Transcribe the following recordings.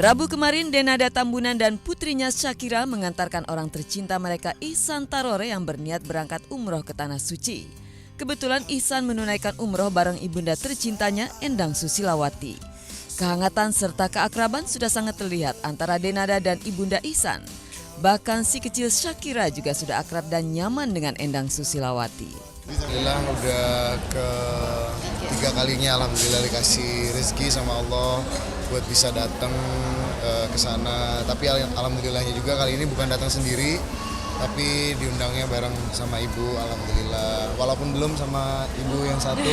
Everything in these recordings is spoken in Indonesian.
Rabu kemarin, Denada Tambunan dan putrinya Shakira mengantarkan orang tercinta mereka Ihsan Tarore yang berniat berangkat umroh ke Tanah Suci. Kebetulan Ihsan menunaikan umroh bareng ibunda tercintanya Endang Susilawati. Kehangatan serta keakraban sudah sangat terlihat antara Denada dan ibunda Ihsan. Bahkan si kecil Shakira juga sudah akrab dan nyaman dengan Endang Susilawati. Alhamdulillah udah ketiga kalinya alhamdulillah dikasih rezeki sama Allah buat bisa datang ke sana. Tapi alhamdulillahnya juga kali ini bukan datang sendiri, tapi diundangnya bareng sama ibu, alhamdulillah. Walaupun belum sama ibu yang satu.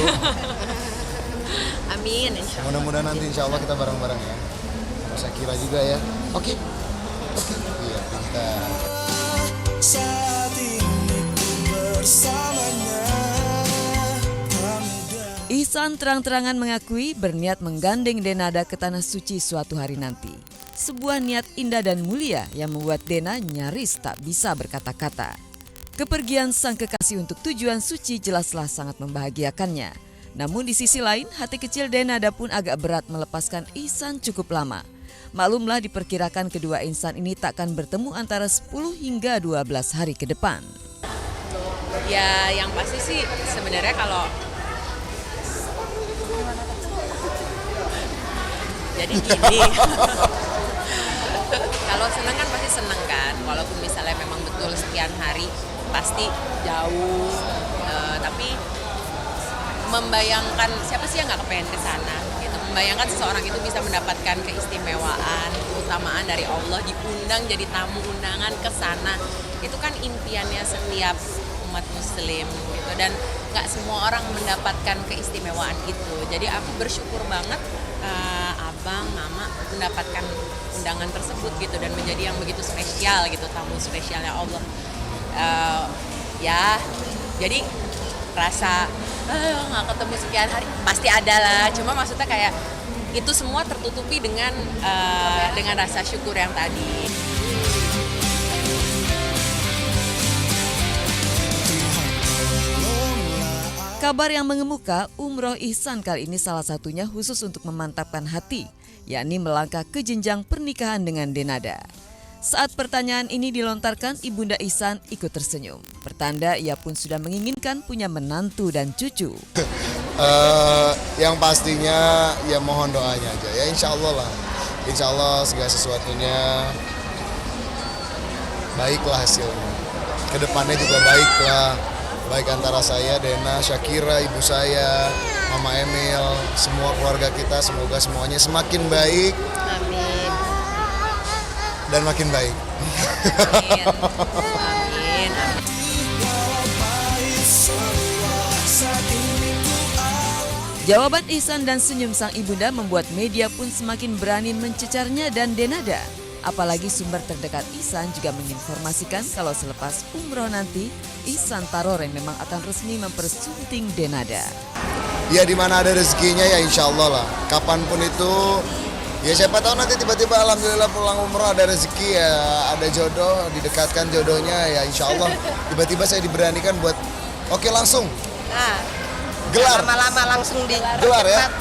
Amin, insya Allah. Mudah-mudahan nanti insya Allah kita bareng-bareng ya. Sama Shakira juga ya. Oke. Iya, mantap. Ihsan terang-terangan mengakui berniat menggandeng Denada ke Tanah Suci suatu hari nanti. Sebuah niat indah dan mulia yang membuat Dena nyaris tak bisa berkata-kata. Kepergian sang kekasih untuk tujuan suci jelaslah sangat membahagiakannya. Namun di sisi lain, hati kecil Denada pun agak berat melepaskan Ihsan cukup lama. Maklumlah diperkirakan kedua insan ini takkan bertemu antara 10 hingga 12 hari ke depan. Ya yang pasti sih sebenarnya kalau jadi gini, kalau seneng kan pasti seneng kan, walaupun misalnya memang betul sekian hari pasti jauh, tapi membayangkan siapa sih yang nggak kepengen ke sana gitu, membayangkan seseorang itu bisa mendapatkan keistimewaan, keutamaan dari Allah, diundang jadi tamu undangan ke sana, itu kan impiannya setiap umat muslim gitu, dan nggak semua orang mendapatkan keistimewaan itu. Jadi aku bersyukur banget abang, mama mendapatkan undangan tersebut gitu, dan menjadi yang begitu spesial gitu, tamu spesialnya Allah. Ya jadi rasa nggak ketemu sekian hari pasti ada lah, cuma maksudnya kayak itu semua tertutupi dengan rasa syukur yang tadi. Kabar yang mengemuka, umroh Ihsan kali ini salah satunya khusus untuk memantapkan hati, yakni melangkah ke jenjang pernikahan dengan Denada. Saat pertanyaan ini dilontarkan, ibunda Ihsan ikut tersenyum. Pertanda ia pun sudah menginginkan punya menantu dan cucu. Yang pastinya ya mohon doanya aja ya, insya Allah lah. Insya Allah segala sesuatunya baiklah hasilnya. Kedepannya juga baiklah. Baik antara saya, Dena, Shakira, ibu saya, Mama Emil, semua keluarga kita, semoga semuanya semakin baik. Amin. Dan makin baik. Amin. Amin. Jawaban Ihsan dan senyum sang ibunda membuat media pun semakin berani mencecarnya dan Denada. Apalagi sumber terdekat Ihsan juga menginformasikan kalau selepas umroh nanti, Ihsan Tarore memang akan resmi mempersunting Denada. Ya di mana ada rezekinya ya insya Allah lah. Kapanpun itu, ya siapa tahu nanti tiba-tiba alhamdulillah pulang umroh ada rezeki ya, ada jodoh, didekatkan jodohnya ya insya Allah. Tiba-tiba saya diberanikan buat oke langsung. Nah, Gelar. lama-lama langsung Gelar ya.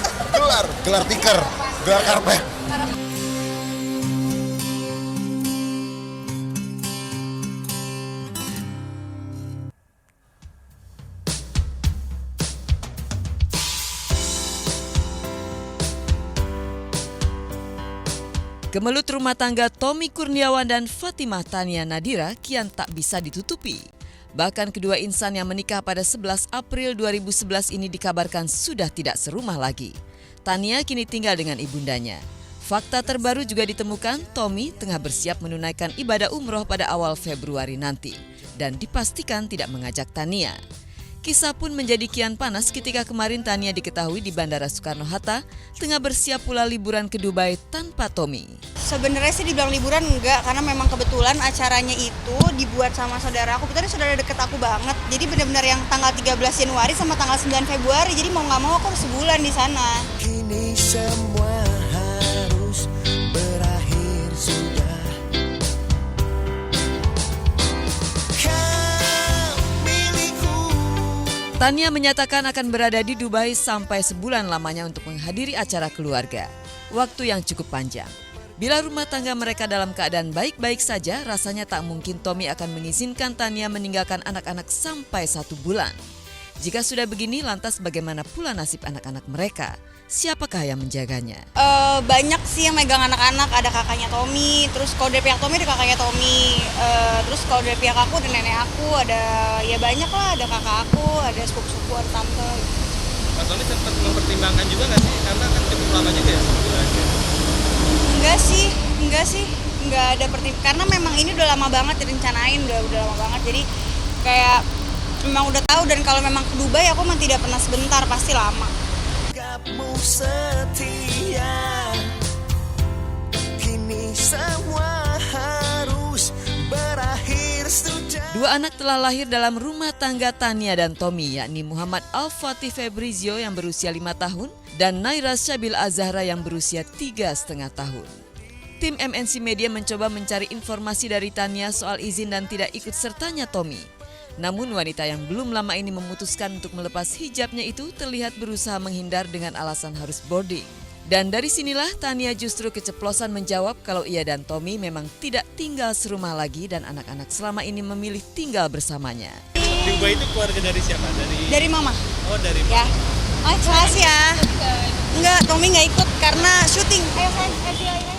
Gelar tikar, gelar karpet. Gemelut rumah tangga Tommy Kurniawan dan Fatimah Tania Nadira kian tak bisa ditutupi. Bahkan kedua insan yang menikah pada 11 April 2011 ini dikabarkan sudah tidak serumah lagi. Tania kini tinggal dengan ibundanya. Fakta terbaru juga ditemukan, Tommy tengah bersiap menunaikan ibadah umroh pada awal Februari nanti dan dipastikan tidak mengajak Tania. Kisah pun menjadi kian panas ketika kemarin Tania diketahui di Bandara Soekarno-Hatta tengah bersiap pula liburan ke Dubai tanpa Tommy. Sebenarnya sih dibilang liburan enggak, karena memang kebetulan acaranya itu dibuat sama saudara aku. Betul, saudara deket aku banget. Jadi benar-benar yang tanggal 13 Januari sama tanggal 9 Februari. Jadi mau nggak mau aku harus sebulan di sana. Kini semua harus berakhir sudah. Tania menyatakan akan berada di Dubai sampai sebulan lamanya untuk menghadiri acara keluarga. Waktu yang cukup panjang. Bila rumah tangga mereka dalam keadaan baik-baik saja, rasanya tak mungkin Tommy akan mengizinkan Tania meninggalkan anak-anak sampai 1 bulan. Jika sudah begini, lantas bagaimana pula nasib anak-anak mereka? Siapakah yang menjaganya? Banyak sih yang megang anak-anak, ada kakaknya Tommy, terus kalau dari pihak Tommy ada kakaknya Tommy, terus kalau dari pihak aku ada nenek aku, ada ya banyak lah, ada kakak aku, ada sepupu-sepupu, ada tante. Mas Tommy sempat mempertimbangkan juga nggak sih? Karena kan cukup lama juga ya, sebulan. Enggak sih, enggak ada karena memang ini udah lama banget direncanain, udah lama banget, jadi kayak memang udah tahu, dan kalau memang ke Dubai aku memang tidak pernah sebentar, pasti lama. Kamu setia, kini semua harus berakhir sudah. 2 anak telah lahir dalam rumah tangga Tania dan Tommy, yakni Muhammad Al-Fatih Febrizio yang berusia 5 tahun dan Naira Syabil Azahra yang berusia 3,5 tahun. Tim MNC Media mencoba mencari informasi dari Tania soal izin dan tidak ikut sertanya Tommy. Namun wanita yang belum lama ini memutuskan untuk melepas hijabnya itu terlihat berusaha menghindar dengan alasan harus boarding. Dan dari sinilah Tania justru keceplosan menjawab kalau ia dan Tommy memang tidak tinggal serumah lagi dan anak-anak selama ini memilih tinggal bersamanya. Di Dubai itu keluarga dari siapa? Dari mama. Oh, dari Ya. Oh, makasih ya. Enggak, Tommy nggak ikut karena syuting. Ayo sayang, ayo.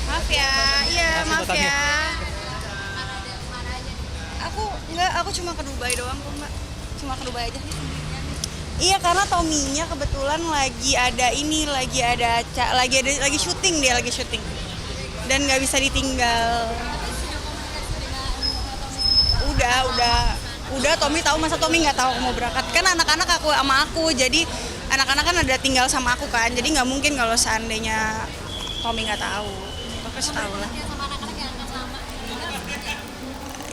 Maaf ya, iya maaf ya. Aku cuma ke Dubai doang kok, Mbak. Cuma ke Dubai aja. Iya, karena Tommy-nya kebetulan lagi syuting, dia lagi syuting. Dan nggak bisa ditinggal. Udah Tommy tahu, masa Tommy nggak tahu aku mau berangkat. Kan anak-anak aku sama aku, jadi anak-anak kan ada tinggal sama aku kan. Jadi nggak mungkin kalau seandainya Tommy nggak tahu. Aku kasih tahu lah.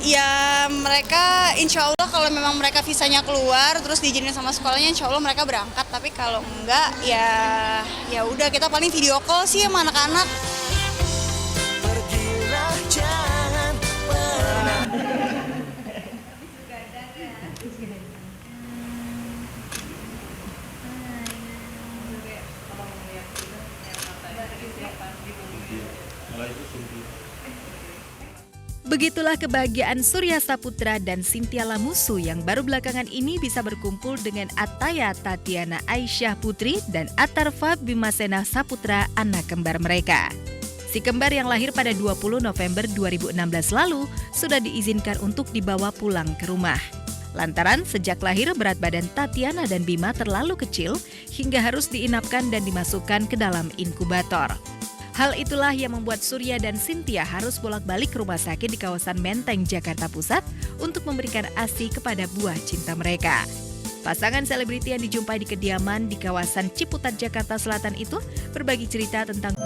Ya mereka insya Allah kalau memang mereka visanya keluar terus diizinin sama sekolahnya, insya Allah mereka berangkat. Tapi kalau enggak ya udah, kita paling video call sih sama anak-anak. Pergilah jangan pernah. Begitulah kebahagiaan Surya Saputra dan Cynthia Lamusu yang baru belakangan ini bisa berkumpul dengan Ataya Tatiana Aisyah Putri dan Atarfa Bimasena Saputra, anak kembar mereka. Si kembar yang lahir pada 20 November 2016 lalu sudah diizinkan untuk dibawa pulang ke rumah. Lantaran sejak lahir berat badan Tatiana dan Bima terlalu kecil hingga harus diinapkan dan dimasukkan ke dalam inkubator. Hal itulah yang membuat Surya dan Cynthia harus bolak-balik ke rumah sakit di kawasan Menteng, Jakarta Pusat untuk memberikan ASI kepada buah cinta mereka. Pasangan selebriti yang dijumpai di kediaman di kawasan Ciputat, Jakarta Selatan itu berbagi cerita tentang